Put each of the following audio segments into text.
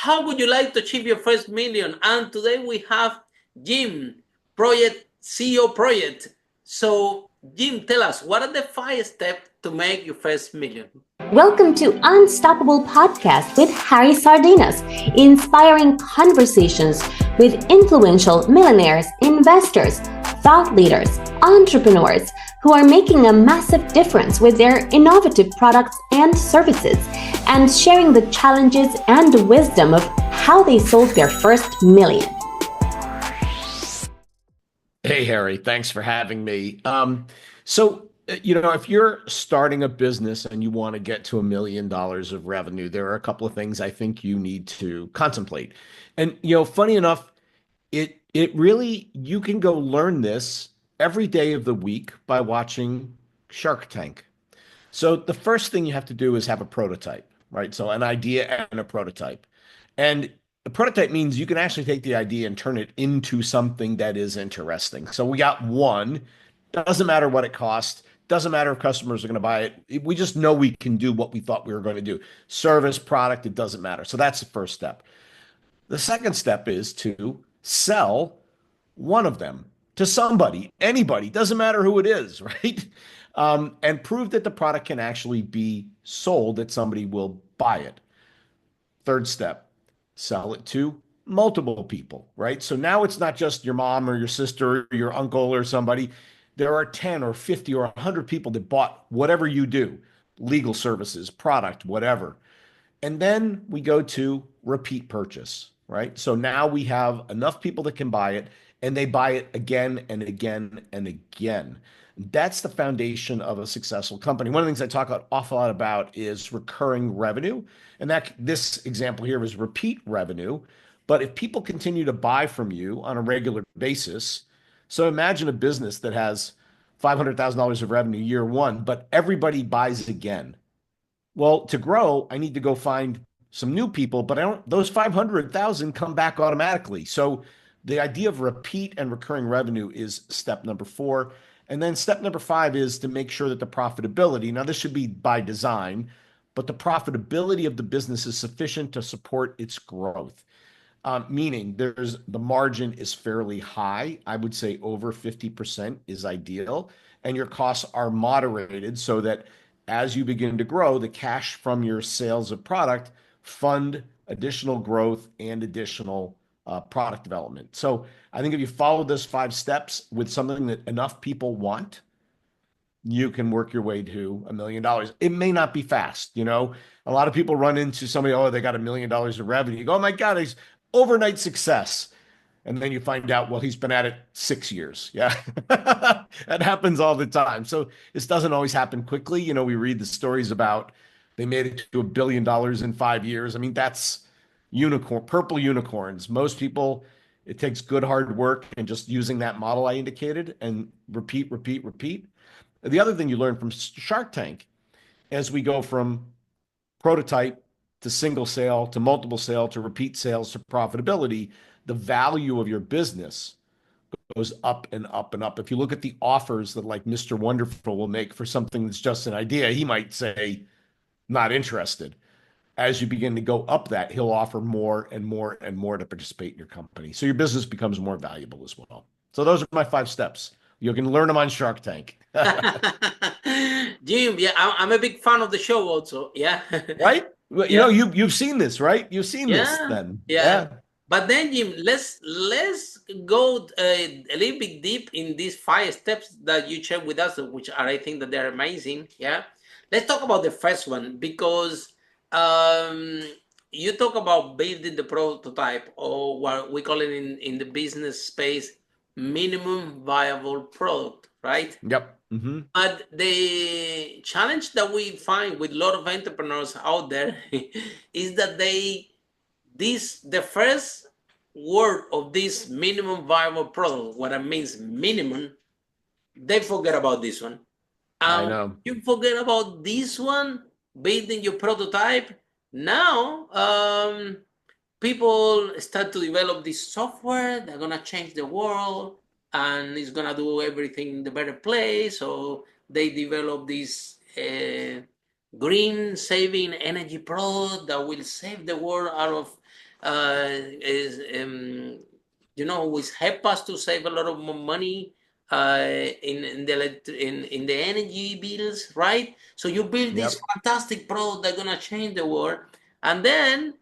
how would you like to achieve your first million? And today we have Jim, CEO project. So Jim, tell us, what are the 5 steps to make your first million? Welcome to Unstoppable Podcast with Harry Sardinas, inspiring conversations with influential millionaires, investors, thought leaders, entrepreneurs who are making a massive difference with their innovative products and services, and sharing the challenges and wisdom of how they sold their first million. Hey, Harry, thanks for having me. If you're starting a business and you want to get to $1 million of revenue, there are a couple of things I think you need to contemplate. And, funny enough, it really, you can go learn this every day of the week by watching Shark Tank. So the first thing you have to do is have a prototype, right? So an idea and a prototype. And a prototype means you can actually take the idea and turn it into something that is interesting. So we got one, doesn't matter what it costs, doesn't matter if customers are going to buy it. We just know we can do what we thought we were going to do. Service, product, it doesn't matter. So that's the first step. The second step is to sell one of them to somebody, anybody, doesn't matter who it is, right? And prove that the product can actually be sold, that somebody will buy it. Third step, sell it to multiple people, right? So now it's not just your mom or your sister or your uncle or somebody. There are 10 or 50 or 100 people that bought whatever you do, legal services, product, whatever. And then we go to repeat purchase, right? So now we have enough people that can buy it, and they buy it again and again and again. That's the foundation of a successful company. One of the things I talk an awful lot about is recurring revenue. And that this example here is repeat revenue. But if people continue to buy from you on a regular basis, so imagine a business that has $500,000 of revenue year one, but everybody buys again. Well, to grow, I need to go find some new people, but those 500,000 come back automatically. So the idea of repeat and recurring revenue is step number 4. And then step number 5 is to make sure that the profitability, now this should be by design, but the profitability of the business is sufficient to support its growth. Meaning the margin is fairly high. I would say over 50% is ideal. And your costs are moderated so that as you begin to grow, the cash from your sales of product fund additional growth and additional product development. So I think if you follow those 5 steps with something that enough people want, you can work your way to $1 million. It may not be fast. A lot of people run into somebody, oh, they got $1 million of revenue. You go, oh my God, he's overnight success. And then you find out, well, he's been at it 6 years. Yeah. That happens all the time. So this doesn't always happen quickly. We read the stories about they made it to $1 billion in 5 years. I mean, that's purple unicorns. Most people, it takes good hard work and just using that model I indicated and repeat, repeat, repeat. The other thing you learn from Shark Tank, as we go from prototype to single sale to multiple sale to repeat sales to profitability, the value of your business goes up and up and up. If you look at the offers that like Mr. Wonderful will make for something that's just an idea, he might say, not interested. As you begin to go up that, he'll offer more and more and more to participate in your company. So your business becomes more valuable as well. So those are my 5 steps. You can learn them on Shark Tank. Jim, yeah, I'm a big fan of the show also. Yeah. Right? Well, Yeah. You've seen this, right? You've seen this then. Yeah. But then, Jim, let's go a little bit deep in these 5 steps that you shared with us, which are, I think that they're amazing. Yeah. Let's talk about the first one because you talk about building the prototype, or what we call it in the business space, minimum viable product, right? Yep. Mm-hmm. But the challenge that we find with a lot of entrepreneurs out there is that the first word of this minimum viable product, what it means minimum, they forget about this one. I know. You forget about this one, building your prototype. Now, people start to develop this software. They're gonna change the world, and it's gonna do everything in the better place. So they develop this green saving energy product that will save the world out of is which help us to save a lot of money in the energy bills, right? So you build this Yep. fantastic product that's gonna change the world, and then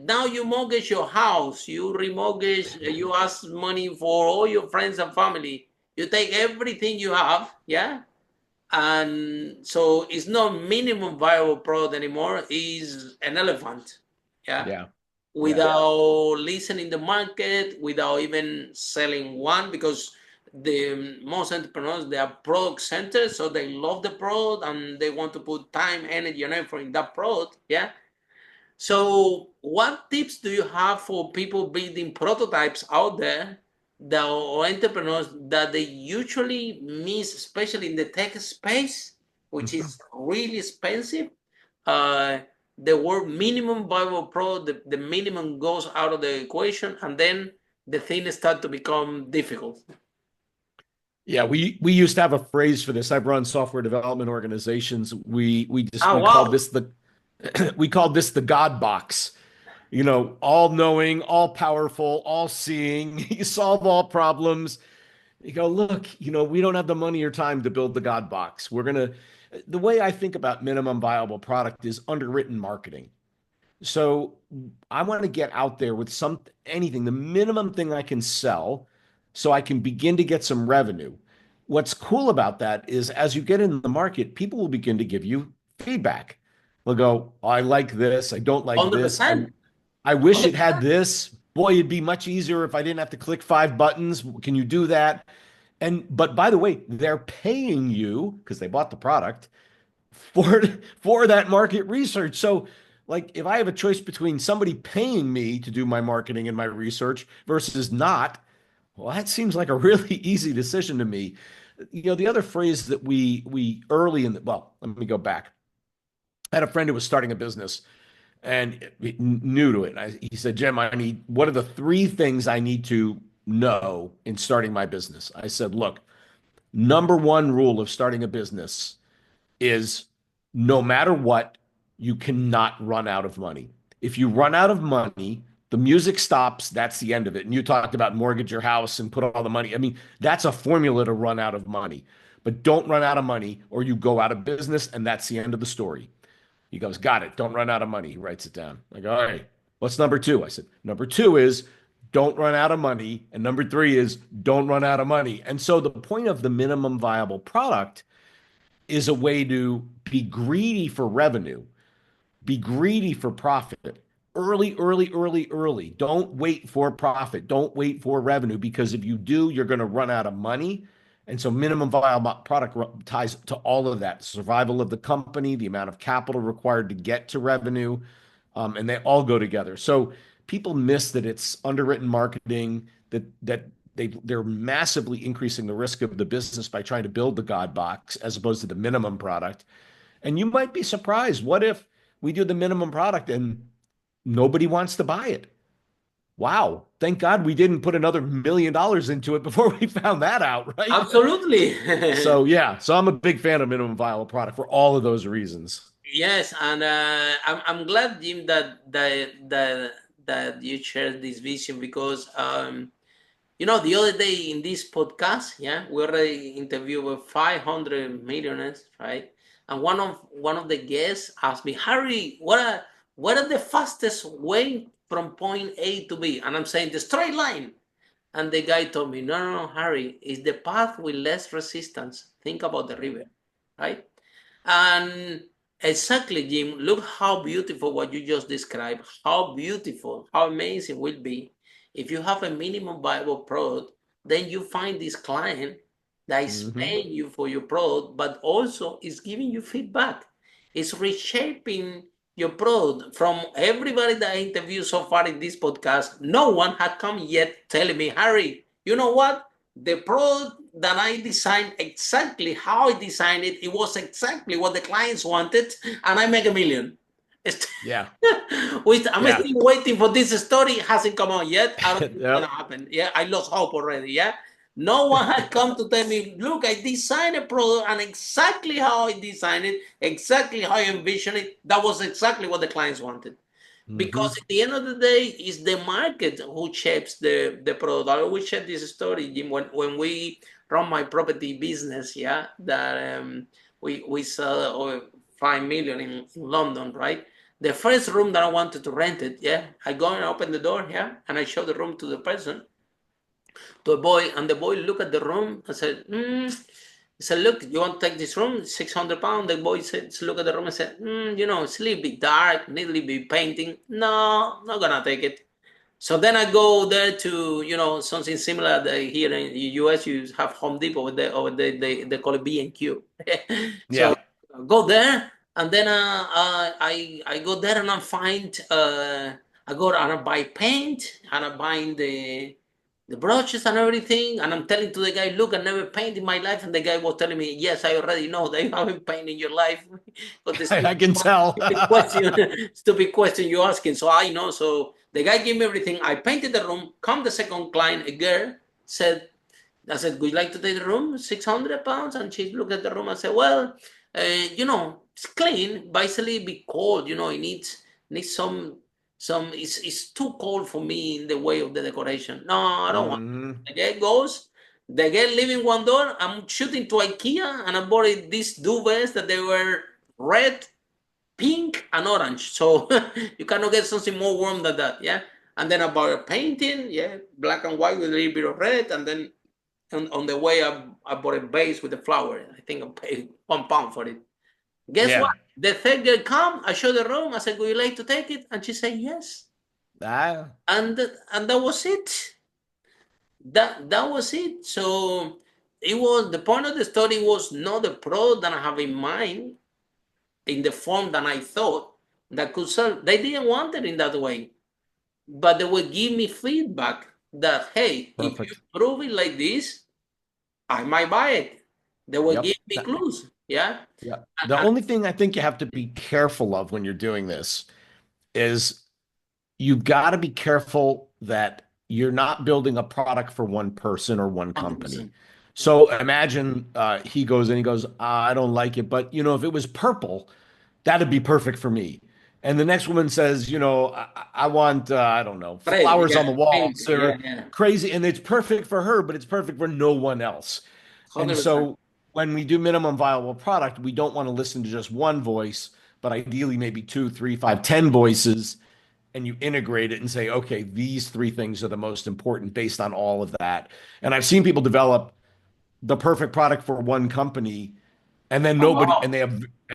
now you mortgage your house, you remortgage, you ask money for all your friends and family, you take everything you have, yeah, and so it's not minimum viable product anymore. It's an elephant, yeah, Yeah. Yeah. without listening the market, without even selling one, because the most entrepreneurs, they are product centered, so they love the product and they want to put time, energy, and effort in that product. Yeah. So, what tips do you have for people building prototypes out there that or entrepreneurs that they usually miss, especially in the tech space, which Mhm. is really expensive? Uh, the word minimum viable product, the minimum goes out of the equation, and then the thing start to become difficult. Yeah, we used to have a phrase for this. I've run software development organizations. Oh We called wow! this the we called this the God box. All knowing, all powerful, all seeing. You solve all problems. You go, look, we don't have the money or time to build the God box. The way I think about minimum viable product is underwritten marketing. So I want to get out there with anything, the minimum thing I can sell so I can begin to get some revenue. What's cool about that is as you get in the market, people will begin to give you feedback. They'll go, oh, I like this. I don't like this. I 100%. I wish it had this. Boy, it'd be much easier if I didn't have to click 5 buttons. Can you do that? But by the way, they're paying you because they bought the product for for that market research. So, like, if I have a choice between somebody paying me to do my marketing and my research versus not, well, that seems like a really easy decision to me. The other phrase that we early in the well, let me go back. I had a friend who was starting a business and new to it. He said, Jim, what are the three things I need to know in starting my business? I said, look, number one rule of starting a business is no matter what, you cannot run out of money. If you run out of money, the music stops. That's the end of it. And you talked about mortgage your house and put all the money. I mean, that's a formula to run out of money. But don't run out of money or you go out of business, and that's the end of the story. He goes, got it. Don't run out of money. He writes it down. I go, all right, what's number two? I said, number two is don't run out of money. And number three is don't run out of money. And so the point of the minimum viable product is a way to be greedy for revenue, be greedy for profit. Early, early, early, early. Don't wait for profit. Don't wait for revenue because if you do, you're going to run out of money. And so minimum viable product ties to all of that survival of the company, the amount of capital required to get to revenue, and they all go together. So people miss that it's underwritten marketing, that they're massively increasing the risk of the business by trying to build the God box as opposed to the minimum product. And you might be surprised. What if we do the minimum product and nobody wants to buy it? Wow. Thank God we didn't put another $1 million into it before we found that out, right? Absolutely. So, yeah. So, I'm a big fan of minimum viable product for all of those reasons. Yes, and I'm glad, Jim, that you shared this vision because the other day in this podcast, yeah, we already interviewed with 500 millionaires, right? And one of the guests asked me, Harry, what are the fastest way from point A to B? And I'm saying the straight line. And the guy told me, no, no, no, Harry, it's the path with less resistance. Think about the river, right? And exactly, Jim, look how beautiful what you just described, how beautiful, how amazing it will be if you have a minimum viable product, then you find this client that is Hmm. paying you for your product, but also is giving you feedback. It's reshaping your product. From everybody that I interviewed so far in this podcast, no one had come yet telling me, Harry, you know what? The product that I designed exactly how I designed it, it was exactly what the clients wanted, and I make a million. Yeah. Which I'm Yeah. still waiting for this story. It hasn't come out yet. I don't think it's gonna Yep. happen. Yeah, I lost hope already. Yeah. No one had come to tell me, look, I designed a product and exactly how I designed it, exactly how I envisioned it. That was exactly what the clients wanted. Because Hmm. at the end of the day, it's the market who shapes the product. I always share this story, Jim. When we run my property business, yeah, that we sell 5 million in London, right? The first room that I wanted to rent it, yeah, I go and open the door, yeah, and I show the room to the person, to a boy, and the boy look at the room and said, he said, look, you want to take this room, £600? The boy said, look at the room and said, it's a little bit dark, need a little bit painting. No, not gonna take it. So then I go there to, something similar that here in the US, you have Home Depot over there, they call it B&Q. So Yeah. I go there, and then I go there and I find, I go and I buy paint, and I buy the brushes and everything, and I'm telling to the guy, look, I never paint in my life, and the guy was telling me, yes, I already know that you haven't painted in your life, but the I can tell. stupid question, stupid question you're asking. So I know. So the guy gave me everything. I painted the room. Come the second client, a girl said, I said, would you like to take the room? £600. And she looked at the room and said, well, it's clean, but it's a little bit cold. It needs some. It's too cold for me in the way of the decoration. No, I don't want. Hmm. The guy goes. The guy leaving one door. I'm shooting to IKEA, and I bought these duvets that they were red, pink, and orange. So you cannot get something more warm than that. Yeah. And then I bought a painting. Yeah, black and white with a little bit of red, and then on the way, I bought a vase with a flower. I think I paid £1 for it. Guess what? Yeah. The third girl come. I showed the room. I said, "Would you like to take it?" And she said, "Yes." Ah, And that was it. That was it. So it was the point of the story was not the product that I have in mind in the form that I thought that could sell. They didn't want it in that way, but they would give me feedback that, hey, if you perfect. prove it like this, I might buy it. They will give Yep. me clues. Yeah. Yeah. And, The only thing I think you have to be careful of when you're doing this is you've got to be careful that you're not building a product for one person or one company. 100%. So imagine he goes and he goes, I don't like it, but if it was purple, that'd be perfect for me. And the next woman says, I want, I don't know, Right. flowers Yeah. on the walls. Pink. Yeah. They're Yeah. crazy. And it's perfect for her, but it's perfect for no one else. And 100%. so when we do minimum viable product, we don't want to listen to just one voice, but ideally maybe two, three, five, 10 voices, and you integrate it and say, okay, these three things are the most important based on all of that. And I've seen people develop the perfect product for one company, and then Oh, nobody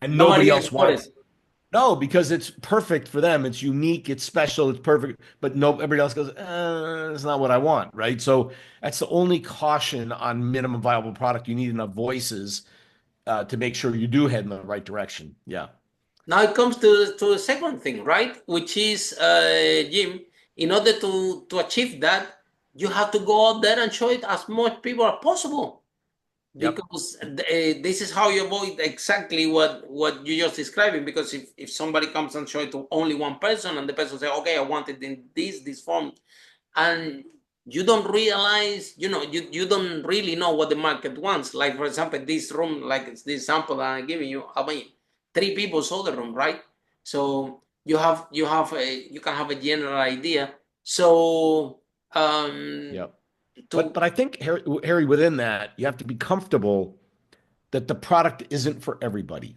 nobody else else bought it. wants. No, because it's perfect for them. It's unique, it's special, it's perfect. But no, everybody else goes, it's not what I want, right? So that's the only caution on minimum viable product. You need enough voices to make sure you do head in the right direction. Yeah. Now it comes to the second thing, right? Which is, Jim, in order to achieve that, you have to go out there and show it as much people as possible. Yep. Because this is how you avoid exactly what you just describing. Because if somebody comes and show it to only one person, and the person say, okay, I want it in this form, and you don't realize, you don't really know what the market wants. Like, for example, this room, like this sample that I'm giving you, I mean, three people saw the room, right? So you can have a general idea. So Yep. But to I think Harry, within that, you have to be comfortable that the product isn't for everybody.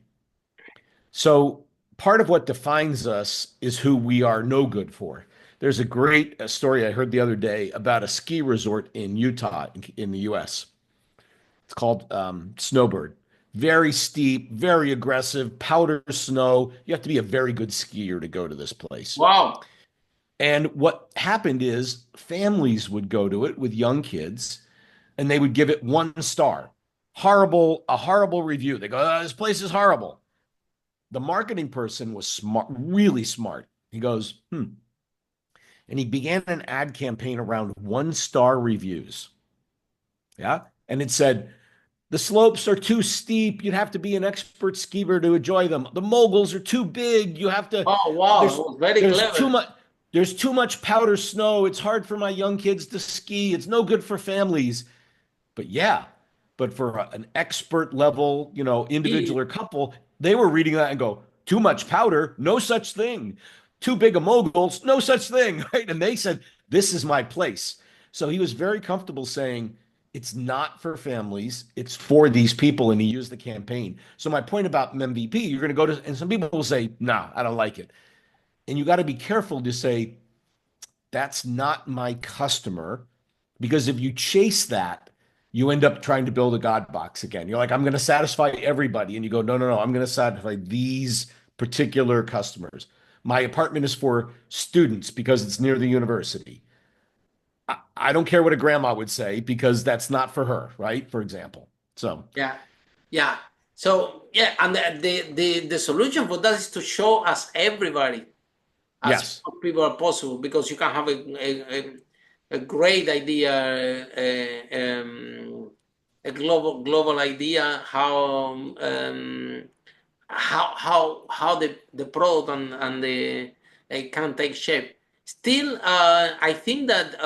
So part of what defines us is who we are no good for. There's a great story I heard the other day about a ski resort in Utah in the US. It's called Snowbird. Very steep, very aggressive, powder snow. You have to be a very good skier to go to this place. wow. And what happened is families would go to it with young kids and they would give it 1 star. Horrible, a horrible review. They go, this place is horrible. The marketing person was smart, really smart. He goes, and he began an ad campaign around 1 star reviews. Yeah. And it said, the slopes are too steep. You'd have to be an expert skier to enjoy them. The moguls are too big. You have to, Oh, wow. It there's, was very there's too clever. much. There's too much powder snow. It's hard for my young kids to ski. It's no good for families. But yeah, but for an expert level, individual or couple, they were reading that and go, too much powder, no such thing. too big a moguls, no such thing, right? And they said, this is my place. So he was very comfortable saying, it's not for families, it's for these people. And he used the campaign. So my point about MVP, you're going to go to, and some people will say, no, I don't like it. And you got to be careful to say, that's not my customer. Because if you chase that, you end up trying to build a God box again. You're like, I'm going to satisfy everybody. And you go, no, no, no, I'm going to satisfy these particular customers. My apartment is for students because it's near the university. I don't care what a grandma would say because that's not for her, right? For example. So, Yeah, yeah. So yeah, and the solution for that is to show us everybody as yes. much people as possible, because you can have a great idea, a global idea how the product and the can take shape. Still, I think that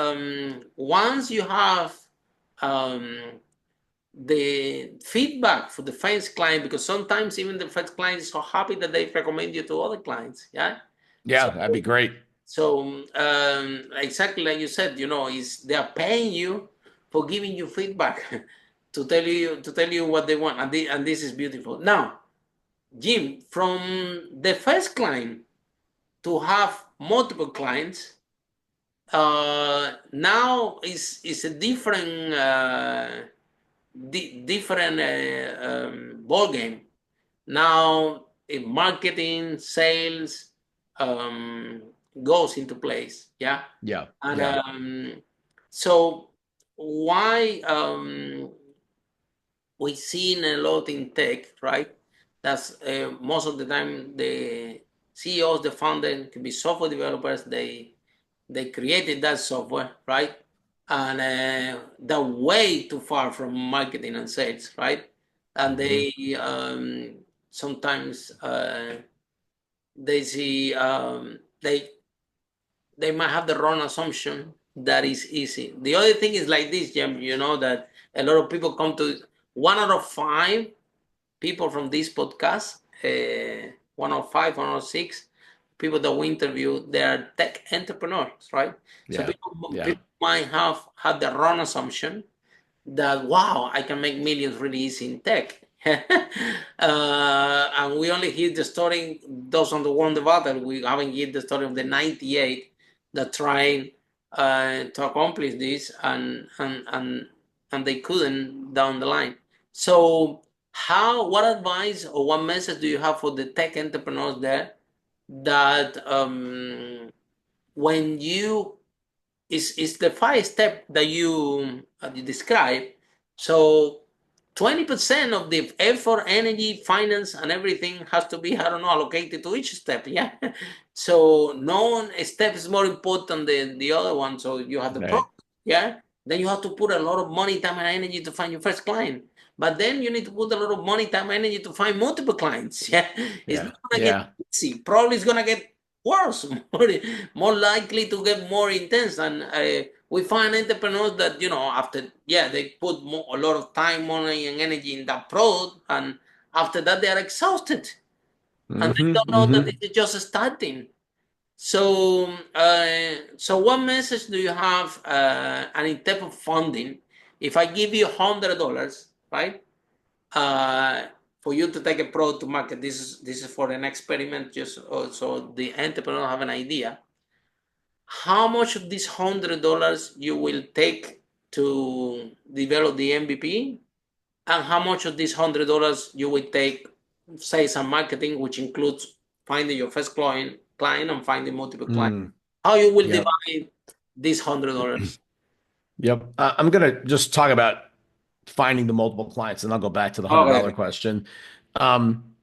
once you have um, the feedback for the first client, because sometimes even the first client is so happy that they recommend you to other clients. Yeah. Yeah, So that'd be great. exactly like you said, is they are paying you for giving you feedback to tell you what they want, and this is beautiful. Now, Jim, from the first client to have multiple clients, now is a different different ball game. Now, if marketing, sales um, goes into place, yeah, Yeah. and Yeah. so why we seen a lot in tech, right? That's most of the time the CEOs, the founders can be software developers. They created that software, right? And they're way too far from marketing and sales, right? And Mhm. they sometimes they see they might have the wrong assumption that is easy. The other thing is like this, Jim. You know that a lot of people come to 1 out of 5 people from this podcast, 105, 106 people that we interview, they are tech entrepreneurs, right? So Yeah. Yeah. people might have had the wrong assumption that, wow, I can make millions really easy in tech. And we only hear the story, those on the won the battle. We haven't heard the story of the 98 that trying to accomplish this, and they couldn't down the line. So what advice or what message do you have for the tech entrepreneurs there, that when you is the 5 step that you describe. So 20% of the effort, energy, finance, and everything has to be, I don't know, allocated to each step. Yeah. So no step is more important than the other one. So you have the Right. product. Yeah. Then you have to put a lot of money, time, and energy to find your first client. But then you need to put a lot of money, time, and energy to find multiple clients. Yeah. It's Yeah. not gonna get Yeah. easy. Probably it's gonna get worse, more likely to get more intense. And we find entrepreneurs that, after, yeah, they put a lot of time, money, and energy in that product, and after that they are exhausted, and they Hmm. don't know that this Hmm. is just starting. So what message do you have? And in terms of funding, if I give you $100, right, uh, for you to take a product to market, this is for an experiment, just so the entrepreneur have an idea. How much of this $100 you will take to develop the MVP, and how much of this $100 you will take sales and marketing, which includes finding your first client and finding multiple clients. Mm. How you will Yep. divide this $100? Yep. I'm gonna just talk about finding the multiple clients, and I'll go back to the hundred Okay, dollar okay. question. Um,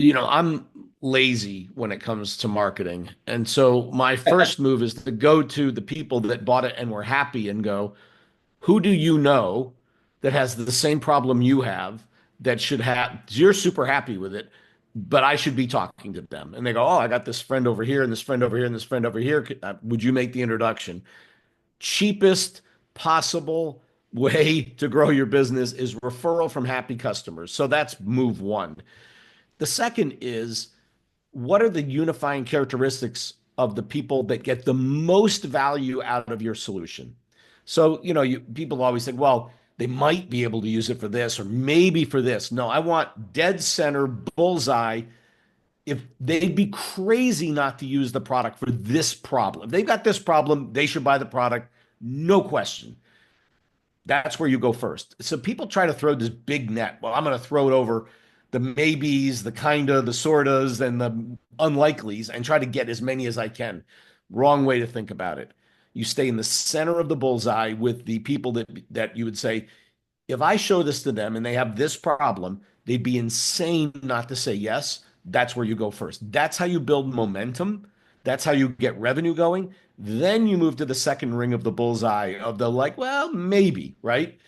I'm lazy when it comes to marketing, and so my first move is to go to the people that bought it and were happy and go, who do you know that has the same problem you have that should have, you're super happy with it, but I should be talking to them. And they go, oh, I got this friend over here and this friend over here and this friend over here. Would you make the introduction? Cheapest possible way to grow your business is referral from happy customers. So that's move one. The second is, what are the unifying characteristics of the people that get the most value out of your solution. So, people always think, well, they might be able to use it for this or maybe for this. No, I want dead center bullseye. If they'd be crazy not to use the product for this problem. If they've got this problem, they should buy the product, no question. That's where you go first. So people try to throw this big net. Well, I'm going to throw it over the maybes, the kinda, the sortas, and the unlikelies and try to get as many as I can. Wrong way to think about it. You stay in the center of the bullseye with the people that you would say, if I show this to them and they have this problem, they'd be insane not to say yes. That's where you go first. That's how you build momentum. That's how you get revenue going. Then you move to the second ring of the bullseye of the like, well, maybe, right?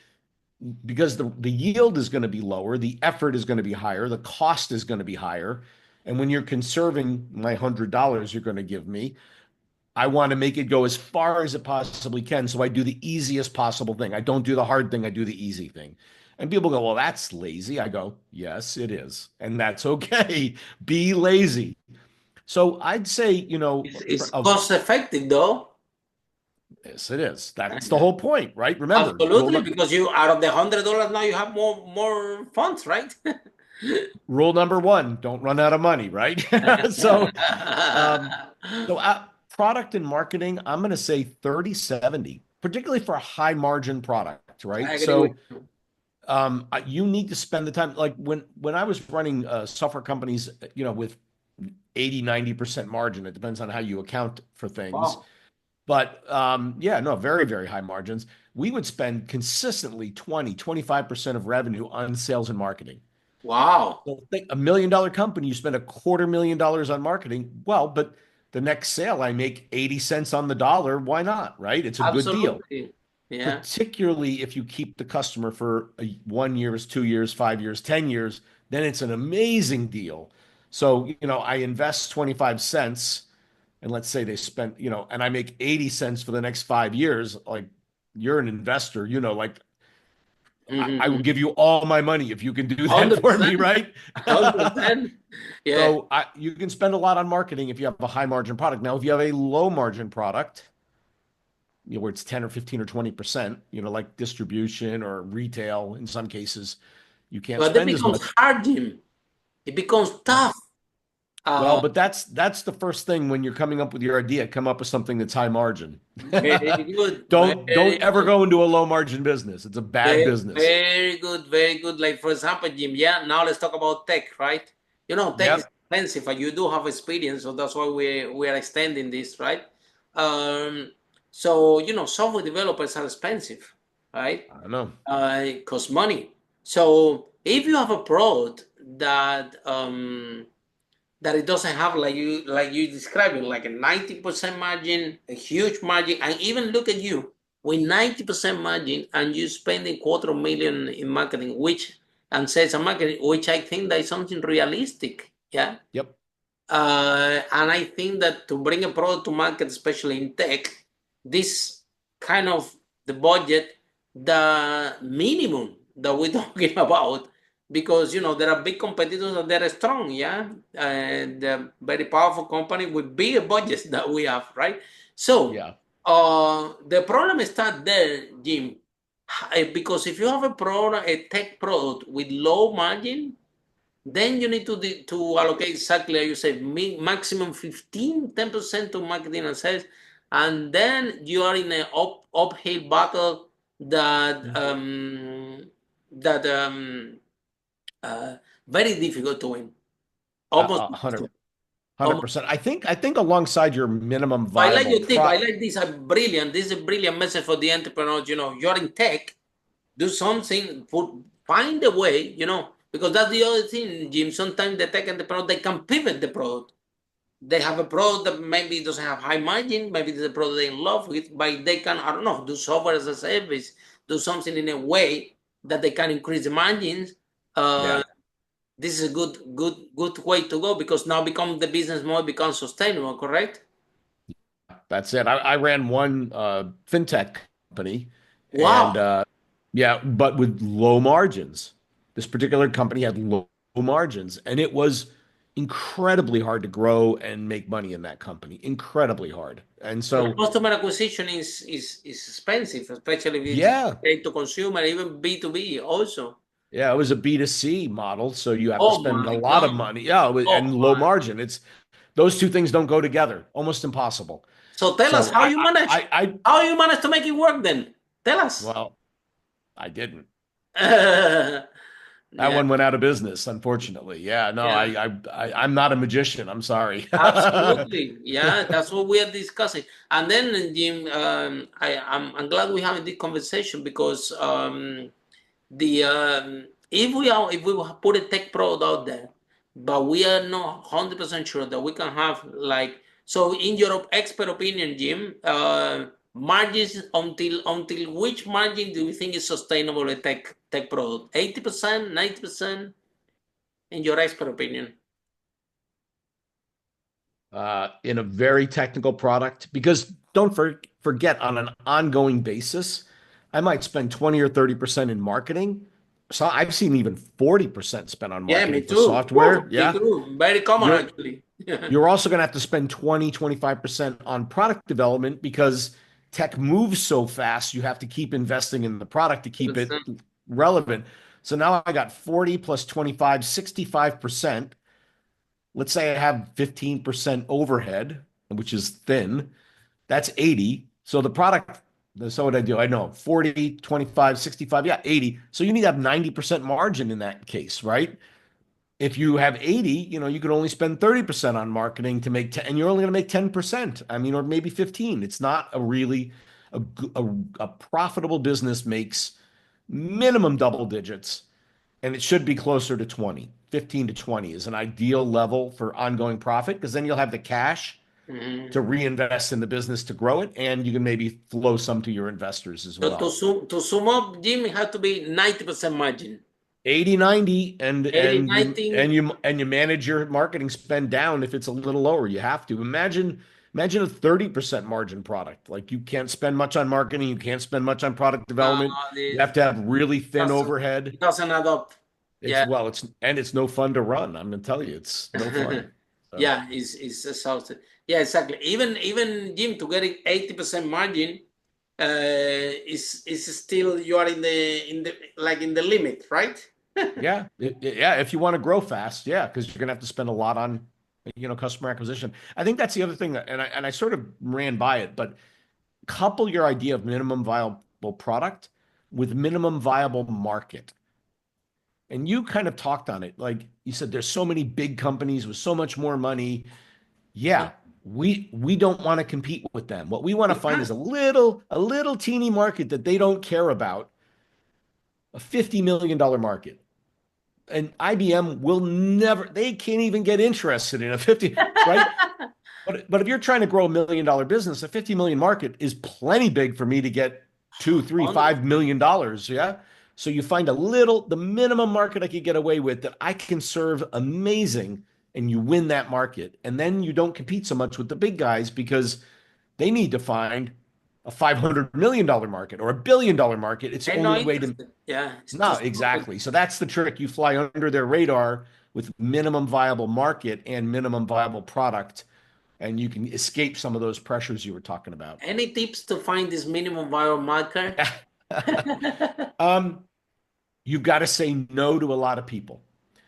Because the yield is going to be lower, the effort is going to be higher, the cost is going to be higher. And when you're conserving my $100 you're going to give me, I want to make it go as far as it possibly can. So I do the easiest possible thing. I don't do the hard thing. I do the easy thing. And people go, well, that's lazy. I go, yes, it is. And that's okay. Be lazy. So I'd say, It's cost effective though. yes, it is. That's the whole point, right? Remember, Absolutely, because you out of the $100 now you have more funds, right? rule number one, don't run out of money, right? So, um, product and marketing, I'm going to say 30-70, particularly for a high margin product, right? I agree So, with you. you need to spend the time. Like when I was running software companies, with 80-90% margin, it depends on how you account for things. Wow. But yeah, no, very, very high margins. We would spend consistently 20-25% of revenue on sales and marketing. Wow. So think $1 million company, you spend $250,000 on marketing. Well, but the next sale, I make 80 cents on the dollar. Why not? Right? It's a good deal. Absolutely. Yeah. Particularly if you keep the customer for 1 year, 2 years, 5 years, 10 years, then it's an amazing deal. So, I invest 25 cents and let's say they spent, and I make 80 cents for the next 5 years. Like you're an investor, like I will Mm-hmm. give you all my money if you can do that for me, 100%. right? 100%. Yeah. So you can spend a lot on marketing if you have a high margin product. Now, if you have a low margin product, where it's 10 or 15 or 20%, like distribution or retail in some cases, you can't But it spend as becomes much. hard, Jim. It becomes tough. Well, Uh, but that's the first thing when you're coming up with your idea, come up with something that's high margin. Very good. Don't Very ever good. go into a low margin business. It's a bad Very, business. very good. Very good. Like, for example, Jim, yeah, now let's talk about tech, right? Tech is Yep. expensive, and you do have experience, so that's why we are extending this, right? Um, so, software developers are expensive, right? I don't know. It costs money. So if you have a product that it doesn't have like you describing like a 90% margin, a huge margin, and even look at you with 90% margin and you spending $250,000 in marketing, which and sales and marketing, which I think that is something realistic. Yeah. Yep. And I think that to bring a product to market, especially in tech, this kind of the budget, the minimum that we're talking about, because there are big competitors and they're strong, yeah, and very powerful company with bigger budgets that we have, right? So, Yeah. the problem starts there, Jim, because if you have a tech product with low margin, then you need to allocate exactly as you say, maximum 10% to marketing and sales, and then you are in an uphill battle that Mhm. that uh, very difficult to win. Almost. 100%. I think alongside your minimum I like viable your tip. I product. like this. Brilliant. This is a brilliant message for the entrepreneurs. You're in tech. Do something. Find a way. Because that's the other thing, Jim. Sometimes the tech entrepreneur they can pivot the product. They have a product that maybe doesn't have high margin. Maybe it's a product they're in love with, but they can, I don't know, do software as a service, do something in a way that they can increase the margins. Uh, Yeah. this is a good way to go because now the business model becomes sustainable, correct? That's it. I ran one fintech company, and Wow. yeah, but with low margins. This particular company had low margins, and it was incredibly hard to grow and make money in that company. Incredibly hard. And And so, customer acquisition is expensive, especially if it's yeah, direct to consumer, even B2B also. yeah, it was a B2C model, so you have to Oh spend a my lot of God. money. Yeah, and Oh low my. margin. It's those two things don't go together. Almost impossible. So tell us So how you manage. I How you manage to make it work then? Tell us. well, I didn't. That Yeah, one went out of business, unfortunately. Yeah, no, yeah. I'm not a magician. I'm sorry. Absolutely. Yeah, that's what we are discussing. And then, Jim, I'm glad we're having this conversation because if we put a tech product out there, but we are not 100% sure that we can have like so in your expert opinion, Jim, margins until which margin do you think is sustainable a tech product? 80%, 90%, in your expert opinion? In a very technical product, because don't forget on an ongoing basis, I might spend 20 or 30% in marketing. So I've seen even 40% spent on Yeah, me marketing for too. Woo, software. me Yeah. too. Very common You're actually. you're also going to have to spend 20, 25% on product development because tech moves so fast. You have to keep investing in the product to keep it relevant. So now I got 40 plus 25, 65%. Let's say I have 15% overhead, which is thin. That's 80. So the product, so what I do, I know 40, 25, 65, yeah, 80. So you need to have 90% margin in that case, right? If you have 80, you could only spend 30% on marketing to make 10, and you're only going to make 10%. I mean, or maybe 15. It's not a really a profitable business makes minimum double digits, and it should be closer to 20. 15 to 20 is an ideal level for ongoing profit because then you'll have the cash to Mhm. reinvest in the business to grow it, and you can maybe flow some to your investors as So well. to sum up, Jim, it has to be 90% margin. 80, 90, and 80, and you 90. and you and you manage your marketing spend down if it's a little lower. You have to. Imagine a 30% margin product. Like you can't spend much on marketing, you can't spend much on product No, development. You have this to have really thin doesn't overhead. it doesn't add up. It's Yeah. well, it's no fun to run. I'm gonna tell you, it's no fun. So Yeah, it's exhausted. Yeah, exactly. Even Jim to getting 80% margin is still you are in the like in the limit, right? yeah, yeah. If you want to grow fast, yeah, because you're gonna have to spend a lot on, customer acquisition. I think that's the other thing, and I sort of ran by it, but couple your idea of minimum viable product with minimum viable market. And you kind of talked on it. Like you said, there's so many big companies with so much more money. Yeah, we don't want to compete with them. What we want to find is a little teeny market that they don't care about, a $50 million market. And IBM will never, they can't even get interested in a 50, right? But if you're trying to grow $1 million business, a 50 million market is plenty big for me to get two, three, 100. $5 million. Yeah. So you find the minimum market I could get away with that I can serve amazing, and you win that market. And then you don't compete so much with the big guys because they need to find a $500 million market or $1 billion market. It's the They're not only way to, interested. Yeah, it's too no, stupid. exactly. So that's the trick. You fly under their radar with minimum viable market and minimum viable product, and you can escape some of those pressures you were talking about. Any tips to find this minimum viable marker? um, you've got to say no to a lot of people.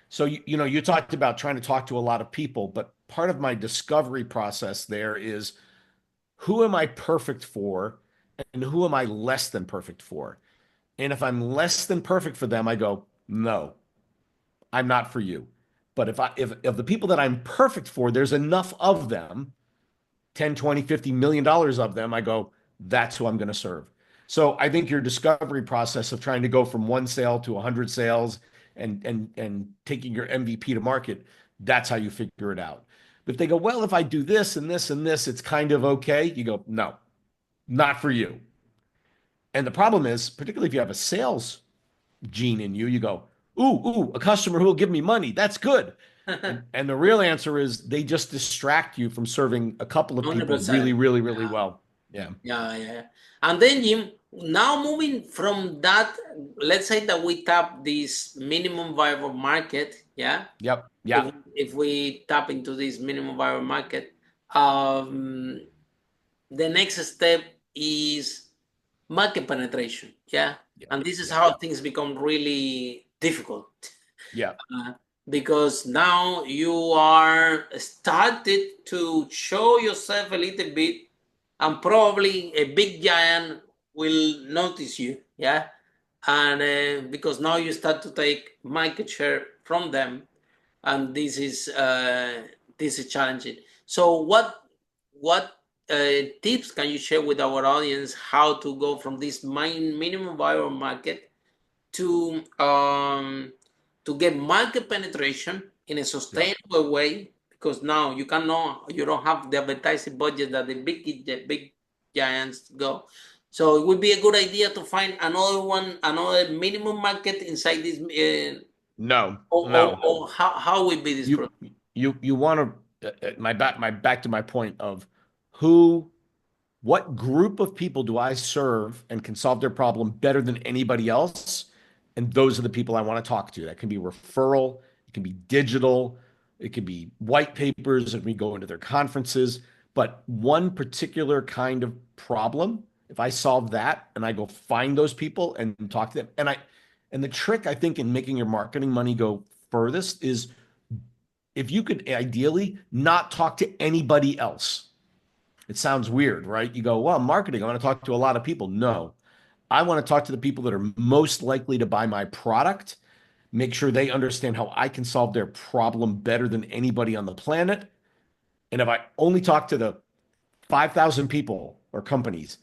So you talked about trying to talk to a lot of people, but part of my discovery process there is who am I perfect for and who am I less than perfect for? And if I'm less than perfect for them, I go, no, I'm not for you. But if the people that I'm perfect for, there's enough of them, 10, 20, $50 million of them, I go, that's who I'm going to serve. So I think your discovery process of trying to go from one sale to 100 sales and taking your MVP to market, that's how you figure it out. But if they go, well, if I do this and this and this, it's kind of okay. You go, no, not for you. And the problem is, particularly if you have a sales gene in you, you go, a customer who will give me money. That's good. And the real answer is they just distract you from serving a couple of people really, 100%. really, really well. Yeah. Yeah, yeah. And then, Jim, now moving from that, let's say that we tap this minimum viable market, Yeah. Yep. Yeah. If we tap into this minimum viable market, um, the next step is market penetration. Yeah. Yeah. And this is Yeah. how things become really difficult. Yeah. Because now you are started to show yourself a little bit, and probably a big giant will notice you. Yeah. And because now you start to take market share from them, and this is challenging. So what tips can you share with our audience how to go from this minimum viable market to get market penetration in a Yep. sustainable way? Because now you don't have the advertising budget that the big giants go. So it would be a good idea to find another minimum market inside this. No. No. Or how will be this You process? you want to my back to my point of who what group of people do I serve and can solve their problem better than anybody else? And those are the people I want to talk to. That can be referral, it can be digital, it can be white papers if we go into their conferences. But one particular kind of problem, if I solve that and I go find those people and talk to them, and the trick I think in making your marketing money go furthest is if you could ideally not talk to anybody else. It sounds weird, right? You go, well, marketing, I want to talk to a lot of people. No, I want to talk to the people that are most likely to buy my product, make sure they understand how I can solve their problem better than anybody on the planet. And if I only talk to the 5,000 people or companies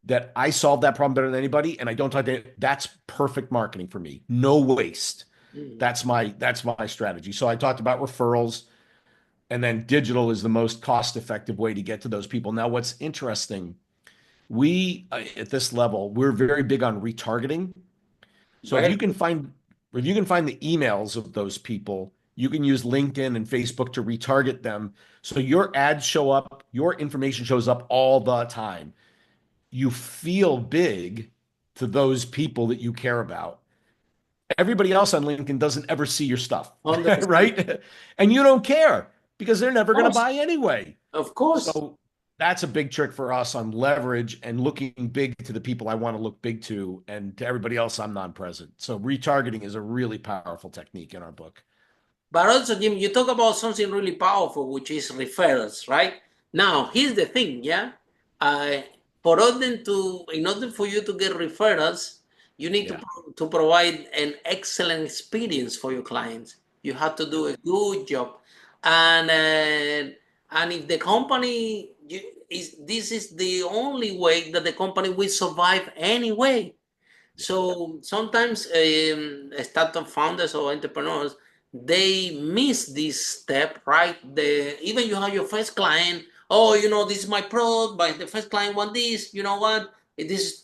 that I solve that problem better than anybody, and I don't talk to, that's perfect marketing for me. No waste. Mm. That's my strategy. So I talked about referrals. And then digital is the most cost-effective way to get to those people. Now, what's interesting, we at this level, we're very big on retargeting. So Very if you can find the emails of those people, you can use LinkedIn and Facebook to retarget them. So your ads show up, your information shows up all the time. You feel big to those people that you care about. Everybody else on LinkedIn doesn't ever see your stuff, 100%. right? And you don't care because they're never Of going to course, buy anyway. of course. So that's a big trick for us on leverage and looking big to the people I want to look big to, and to everybody else, I'm non-present. So retargeting is a really powerful technique in our book. But also, Jim, you talk about something really powerful, which is referrals, right? Now, here's the thing, yeah. Uh, in order for you to get referrals, you need Yeah. to provide an excellent experience for your clients. You have to do a good job, and if the company this is the only way that the company will survive anyway. So sometimes startup founders or entrepreneurs, they miss this step, right? Even you have your first client. Oh, this is my product, but the first client want this. You know what? It is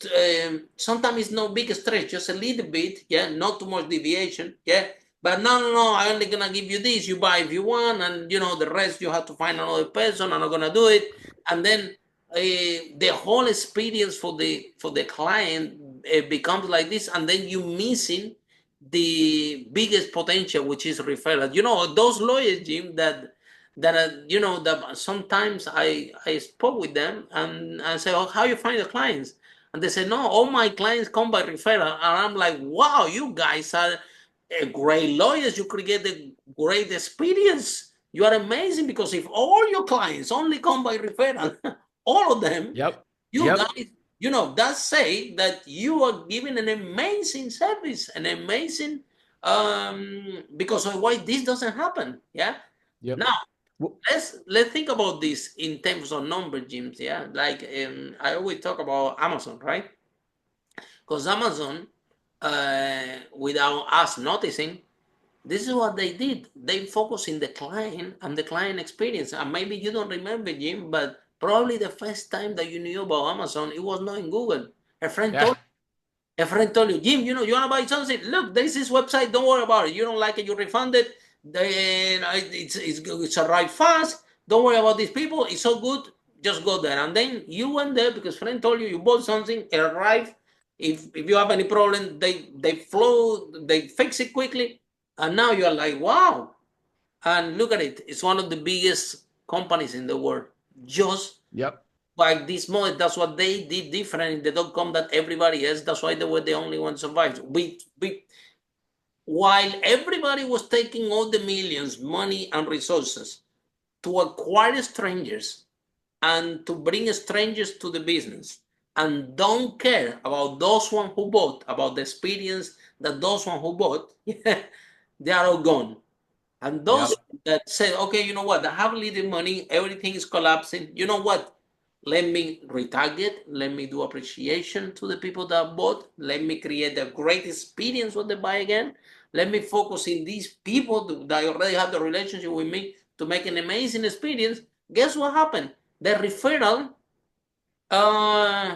sometimes it's no big stretch, just a little bit. Yeah, not too much deviation. Yeah, but no, no, no. I only gonna give you this. You buy if you want, and the rest you have to find another person. I'm not gonna do it, and then the whole experience for the client becomes like this, and then you missing the biggest potential, which is referral. Those lawyers, Jim, that sometimes I spoke with them and I say, oh, how you find the clients? And they say, no, all my clients come by referral. And I'm like, wow, you guys are great lawyers. You create a great experience. You are amazing, because if all your clients only come by referral, all of them, Yep. you Yep. guys, that say that you are giving an amazing service, an amazing, because otherwise this doesn't happen. Yeah. Yep. Now Well, let's think about this in terms of number, James. Yeah, like I always talk about Amazon, right? Because Amazon, without us noticing, this is what they did. They focus in the client and the client experience. And maybe you don't remember, Jim, but probably the first time that you knew about Amazon, it was not in Google. A friend yeah. told a friend told you, Jim, you want to buy something? Look, there is this website. Don't worry about it. You don't like it, you refund it. Then it's arrived fast. Don't worry about these people. It's so good. Just go there. And then you went there because friend told you bought something. It arrived. If you have any problem, they fix it quickly. And now you're like, wow. And look at it. It's one of the biggest companies in the world. Just Yep. by this model, that's what they did different in the dot-com that everybody else. That's why they were the only ones survived. While everybody was taking all the millions, money, and resources to acquire strangers and to bring strangers to the business and don't care about those one who bought, about the experience that those one who bought, they are all gone. And those Yep. that say, okay, you know what, I have little money, everything is collapsing. You know what? Let me retarget, let me do appreciation to the people that bought, let me create a great experience when they buy again. Let me focus in these people that already have the relationship with me to make an amazing experience. Guess what happened? The referral uh,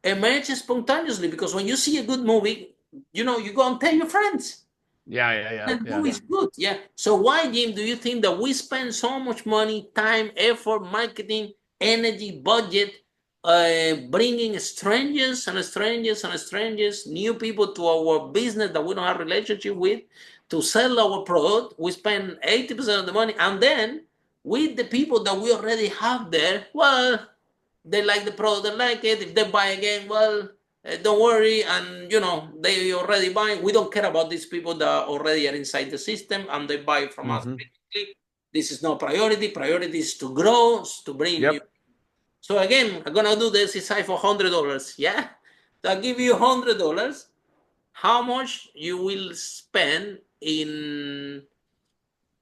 emerges spontaneously because when you see a good movie, you go and tell your friends. Yeah, yeah, yeah, And yeah. who is good? Yeah. So why, Jim, do you think that we spend so much money, time, effort, marketing, energy, budget, bringing strangers and strangers and strangers, new people to our business that we don't have relationship with, to sell our product? We spend 80% of the money, and then with the people that we already have there, well, they like the product, they like it. If they buy again, well, don't worry. And they already buy. We don't care about these people that already are inside the system and they buy from us. Hmm. Basically, this is no priority. Priority is to grow, to bring new. Yep. So again, I'm gonna do the exercise for $100. Yeah, so I give you $100. How much you will spend in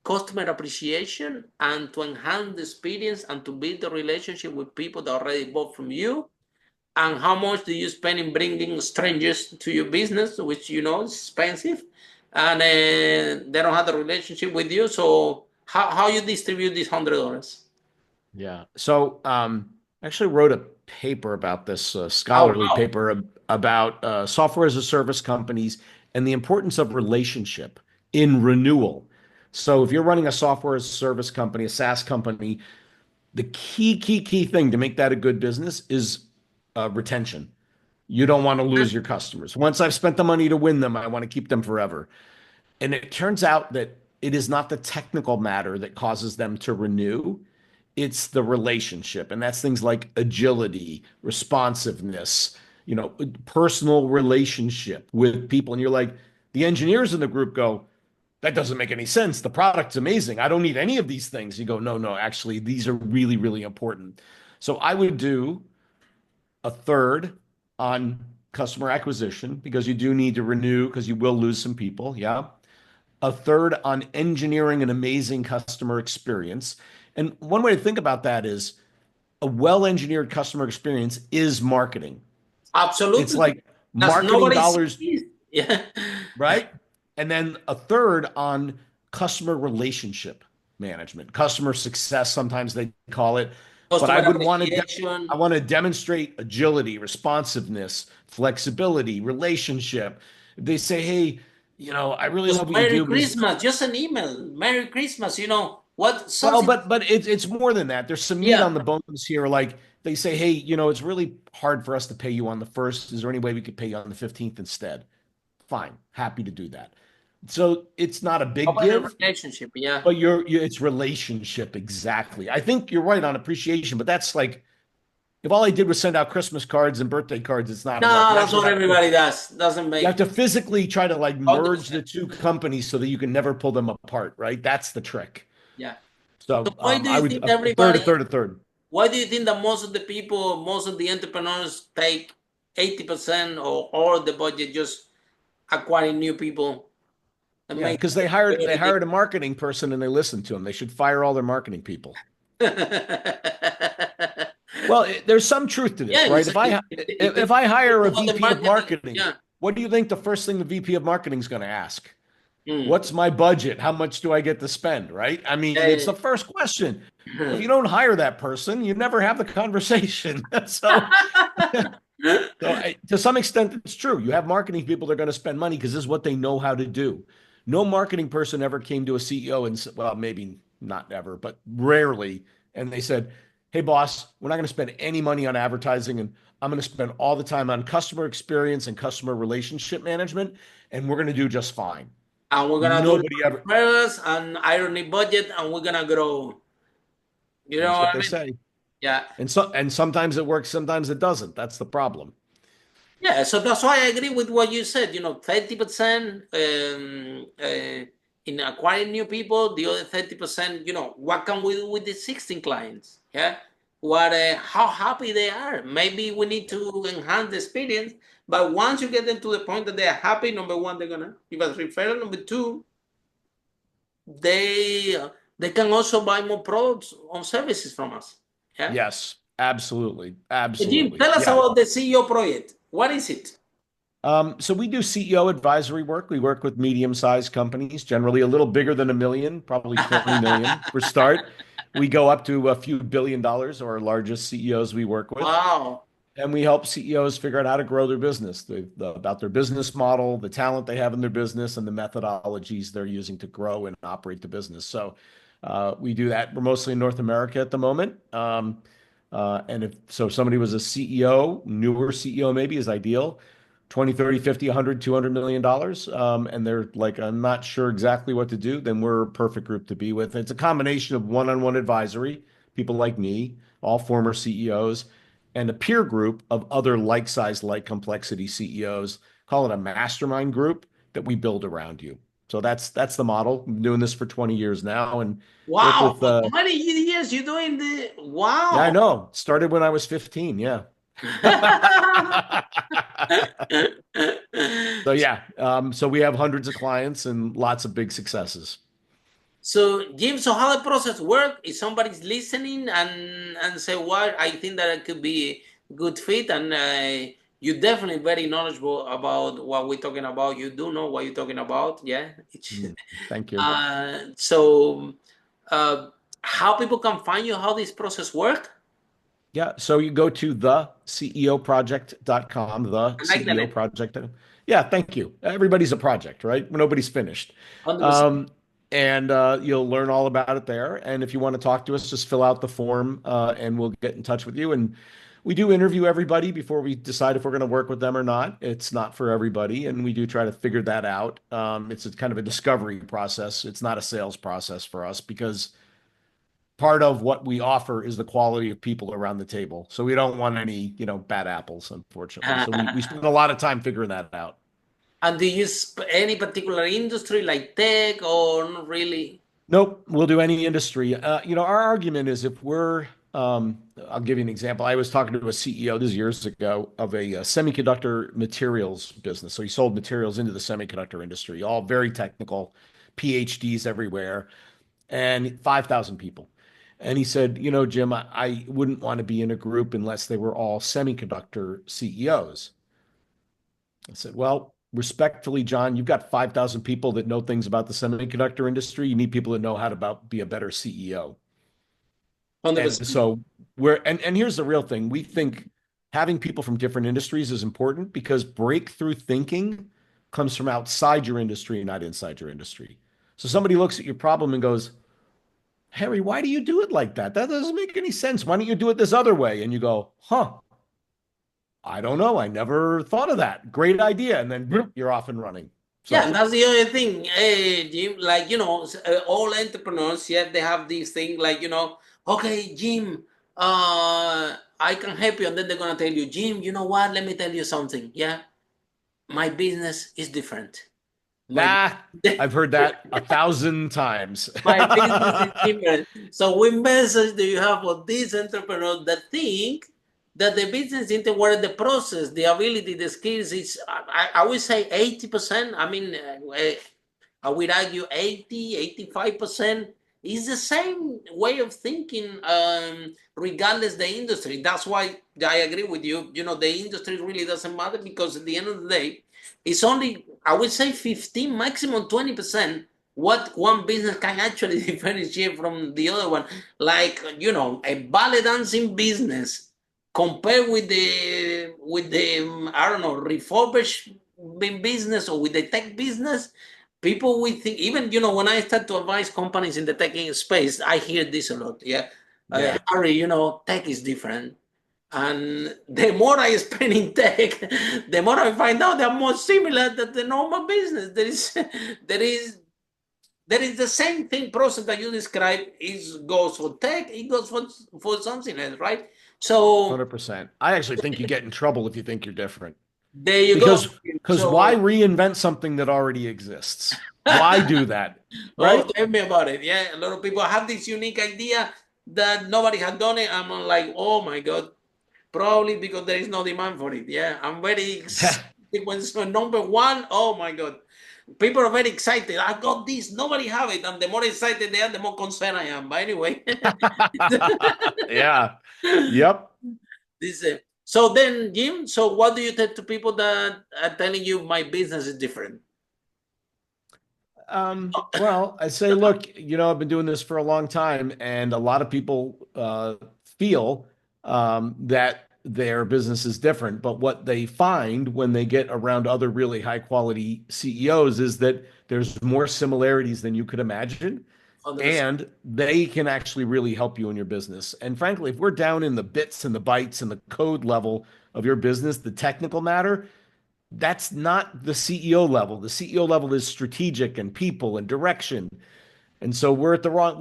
customer appreciation and to enhance the experience and to build a relationship with people that already bought from you, and how much do you spend in bringing strangers to your business, which is expensive, and they don't have a relationship with you. So how you distribute this $100? Yeah. So, I actually wrote a paper about this, Oh scholarly wow. paper about software as a service companies and the importance of relationship in renewal. So, if you're running a software as a service company, a SaaS company, the key thing to make that a good business is retention. You don't want to lose your customers. Once I've spent the money to win them, I want to keep them forever. And it turns out that it is not the technical matter that causes them to renew, it's the relationship. And that's things like agility, responsiveness, personal relationship with people. And you're like, the engineers in the group go, that doesn't make any sense. The product's amazing. I don't need any of these things. You go, no, no, actually, these are really, really important. So I would do a third on customer acquisition because you do need to renew because you will lose some people. Yeah. A third on engineering an amazing customer experience. And one way to think about that is a well-engineered customer experience is marketing. It's Absolutely. like Because marketing nobody sees dollars, this. Yeah. right? And then a third on customer relationship management, customer success, sometimes they call it. But I Customer would want to I appreciation. want to demonstrate agility, responsiveness, flexibility, relationship. They say, "Hey, I really Just love what you Merry do, but is Christmas, just an email. Merry Christmas, what well, something. but it's more than that. There's some meat Yeah. on the bones here. Like they say, hey, it's really hard for us to pay you on the first. Is there any way we could pay you on the 15th instead? Fine, happy to do that. So it's not a big About a give, relationship, yeah. but it's relationship exactly. I think you're right on appreciation, but that's like if all I did was send out Christmas cards and birthday cards, it's not enough. No, that's what everybody does. Doesn't You have make to physically try to like merge 100%. the two companies so that you can never pull them apart, right? That's the trick. Yeah. So So why do I you would think a third, a everybody? third, a third. Why do you think that most of the people, most of the entrepreneurs take 80% or all the budget just acquiring new people and Yeah, make because it they priority? hired a marketing person and they listened to him. They should fire all their marketing people. Well, there's some truth to Yeah, this, right? it's, it, If I hire a about the VP of marketing. marketing, Yeah. what do you think the first thing the VP of marketing is going to ask? Mm. What's my budget? How much do I get to spend, right? I mean, it's Yeah. the first question. Well, if you don't hire that person, you never have the conversation. To some extent, it's true. You have marketing people that are going to spend money because this is what they know how to do. No marketing person ever came to a CEO and said, well, maybe not ever, but rarely. And they said, hey, boss, we're not going to spend any money on advertising. And I'm going to spend all the time on customer experience and customer relationship management. And we're going to do just fine. And we're gonna do Nobody ever. referrals and irony budget, and we're gonna grow. You know That's what what I they mean? say. Yeah. And sometimes it works, sometimes it doesn't. That's the problem. Yeah, so that's why I agree with what you said. 30% in acquiring new people, the other 30%, what can we do with the 16 clients? Yeah, how happy they are. Maybe we need to enhance the experience, but once you get them to the point that they are happy, number one, they're gonna give us referral. Number two, they can also buy more products or services from us. Yeah. Yes, absolutely. Jim, Absolutely. tell us Yeah. about the CEO project. What is it? So we do CEO advisory work. We work with medium-sized companies, generally a little bigger than a million, probably 20 million for start. We go up to a few $1 billion, or our largest CEOs we work with. Wow. And we help CEOs figure out how to grow their business, about their business model, the talent they have in their business, and the methodologies they're using to grow and operate the business. So we do that. We're mostly in North America at the moment. And if somebody was a CEO, newer CEO maybe is ideal. 20, 30, 50, 100, $200 million. And they're like, I'm not sure exactly what to do, then we're a perfect group to be with. It's a combination of one-on-one advisory, people like me, all former CEOs, and a peer group of other like-size, like-complexity CEOs. Call it a mastermind group that we build around you. So that's the model. I'm doing this for 20 years now and work Wow, with, for 20 years you're doing the yeah, I wow. know. Started when I was 15. Yeah. So yeah, so we have hundreds of clients and lots of big successes. So Jim, so how the process work? If somebody's listening and say, "Well, I think that it could be good fit," and you're definitely very knowledgeable about what we're talking about. You do know what you're talking about, yeah. Mm, thank you. So, uh, how people can find you? How this process work? Yeah, so you go to theceoproject.com, the I like the CEO name. project. Yeah, thank you. Everybody's a project, right? Nobody's finished. 100%. Um, and you'll learn all about it there. And if you want to talk to us, just fill out the form and we'll get in touch with you. And we do interview everybody before we decide if we're going to work with them or not. It's not for everybody, and we do try to figure that out. It's a kind of a discovery process. It's not a sales process for us because part of what we offer is the quality of people around the table. So we don't want any, bad apples, unfortunately. So we spend a lot of time figuring that out. And do you use any particular industry like tech or not really? Nope, we'll do any industry. Our argument is if I'll give you an example. I was talking to a CEO, this is years ago, of a semiconductor materials business. So he sold materials into the semiconductor industry, all very technical, PhDs everywhere, and 5,000 people. And he said, Jim, I wouldn't want to be in a group unless they were all semiconductor CEOs. I said, well, respectfully, John, you've got 5,000 people that know things about the semiconductor industry. You need people that know how to be a better CEO. And 100%. so and here's the real thing. We think having people from different industries is important because breakthrough thinking comes from outside your industry and not inside your industry. So somebody looks at your problem and goes, Harry, why do you do it like that? That doesn't make any sense. Why don't you do it this other way? And you go, huh, I don't know. I never thought of that. Great idea. And then boop, you're off and running. Yeah, and So that's the other thing, Jim. Like, all entrepreneurs, yeah, they have this thing like, okay, Jim, I can help you. And then they're going to tell you, Jim, you know what? Let me tell you something. Yeah, my business is different. My, ah, I've heard that 1,000 times. my business is different. So, what message do you have for these entrepreneurs that think that the business isn't where the process, the ability, the skills is, I would say 80%. I mean, I would argue 80, 85% is the same way of thinking, regardless the industry. That's why I agree with you. The industry really doesn't matter because at the end of the day, it's only, I would say 15, maximum 20% what one business can actually differentiate from the other one. Like, a ballet dancing business compared with the I don't know, refurbished business or with the tech business, people will think, even, when I start to advise companies in the tech space, I hear this a lot. Yeah. Yeah. Harry, tech is different. And the more I spend in tech, the more I find out they're more similar to the normal business. There is the same thing process that you described. It goes for tech, it goes for something else, right? So 100%. I actually think you get in trouble if you think you're different. there you go. Because why reinvent something that already exists? Why do that? Right? Oh, tell me about it. Yeah, a lot of people have this unique idea that nobody had done it. I'm like, oh my God, probably because there is no demand for it. Yeah, I'm very excited when so number one, oh my God. People are very excited. I got this. Nobody have it. And the more excited they are, the more concerned I am. But anyway. Yeah. Yep. So then, Jim, so what do you tell to people that are telling you my business is different? Well, I say, look, I've been doing this for a long time, and a lot of people feel that their business is different. But what they find when they get around other really high quality CEOs is that there's more similarities than you could imagine. And they can actually really help you in your business. And frankly, if we're down in the bits and the bytes and the code level of your business, the technical matter, that's not the CEO level. The CEO level is strategic and people and direction. And so we're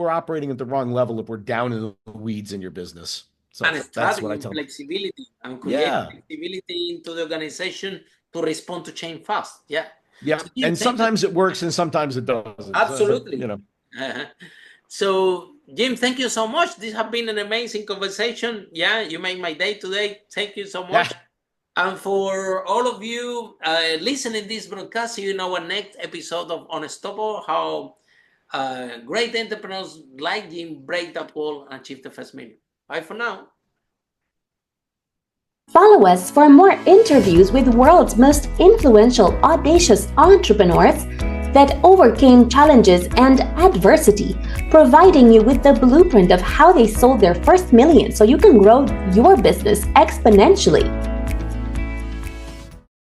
operating at the wrong level if we're down in the weeds in your business. So and that's what I tell them. Flexibility and create flexibility into the organization to respond to change fast. Yeah. Yeah. So and sometimes it works and sometimes it doesn't. Absolutely. So, Jim, thank you so much. This has been an amazing conversation. Yeah, you made my day today. Thank you so much. And for all of you listening to this broadcast, see you in our next episode of Unstoppable, how great entrepreneurs like Jim break that wall and achieve the first million. Bye for now. Follow us for more interviews with world's most influential, audacious entrepreneurs that overcame challenges and adversity, providing you with the blueprint of how they sold their first million so you can grow your business exponentially.